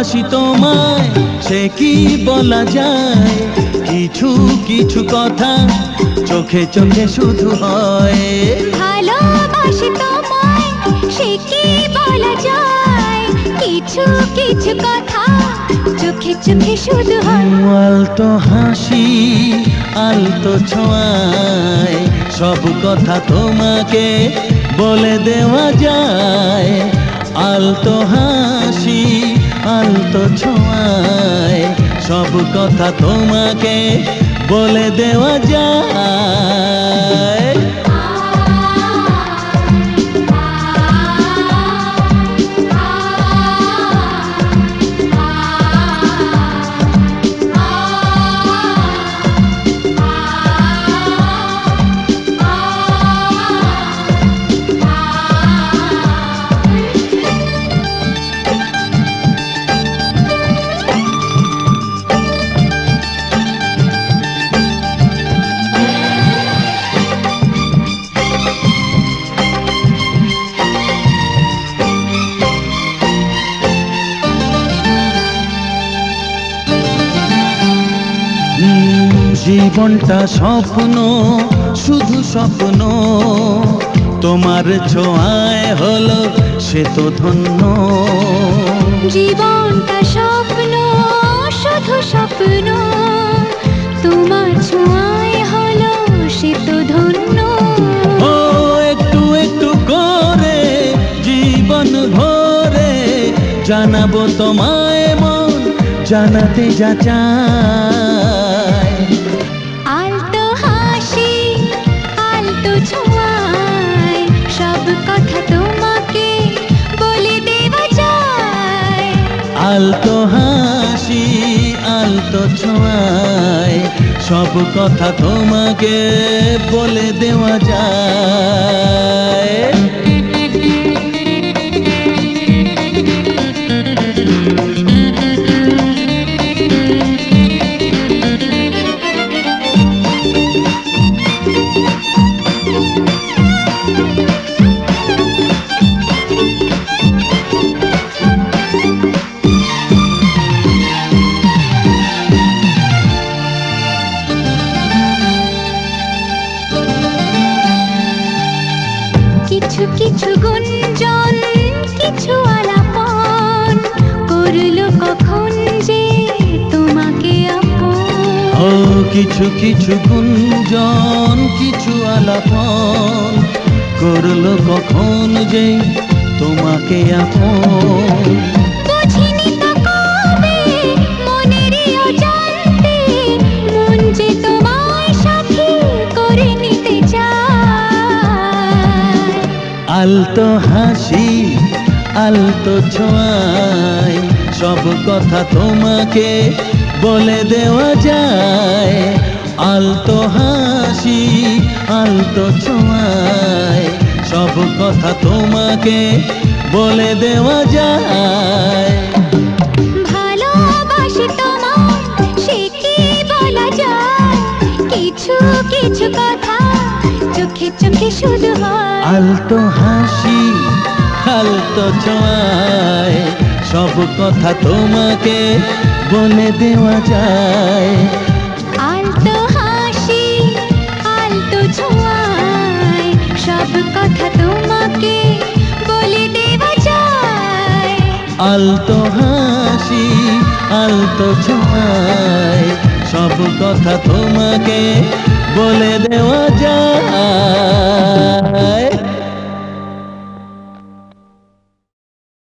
ভালোবাসি তোমায় সে কি বলা যায়, কিছু কিছু কথা চোখে চোখে শুধু হয়। ভালোবাসি তোমায় সে কি বলা যায়, কিছু কিছু কথা চোখে চোখে শুধু হয়। আলতো হাসি আলতো ছোঁয়ায় সব কথা তোমাকে বলে দেওয়া যায়। আলতো হাসি আলতো ছোঁয়ায় সব কথা তোমাকে বলে দেওয়া যায়। জীবনটা স্বপ্ন শুধু স্বপ্ন, তোমার ছোঁয়ায় হলো সে তো ধন্য। জীবনটা স্বপ্ন শুধু স্বপ্ন, তোমার ছোঁয়ায় হলো সে তো ধন্য। ও একটু একটু করে জীবন ভরে জানাবো তোমায় মন জানাতে যা চায়। আলতো হাসি আলতো ছোঁয়ায় সব কথা তোমাকে বলে দেওয়া যায়। আলতো হাসি আলতো ছোঁয়ায় সব কথা তোমাকে বলে দেওয়া যায়। কিছু কিছু গুঞ্জন কিছু আলাপন করলো কখন যে তোমাকে আপন। ও কিছু কিছু গুঞ্জন কিছু আলাপন করলো কখন যে তোমাকে আপন। বুঝিনি তো কবে মনেরই অজান্তে মন যে তোমায় সাথী করে নিতে চায়। আলতো হাসি আলতো ছোঁয়ায় সব কথা তোমাকে বলে দেওয়া যায়। আলতো হাসি আলতো ছোঁয়ায় সব কথা তোমাকে বলে দেওয়া যায়। ভালোবাসি তোমায় সে কি বলা যায়, কিছু কিছু কথা চোখে চোখে শুধু হয়। আলতো হাসি আলতো ছোঁয়ায় সব কথা তোমাকে বলে দেওয়া যায়। আলতো হাসি আলতো ছোঁয়ায় সব কথা তোমাকে বলে দেওয়া যায়। আলতো হাসি আলতো ছোঁয়ায় সব কথা তোমাকে বলে দেওয়া যায়।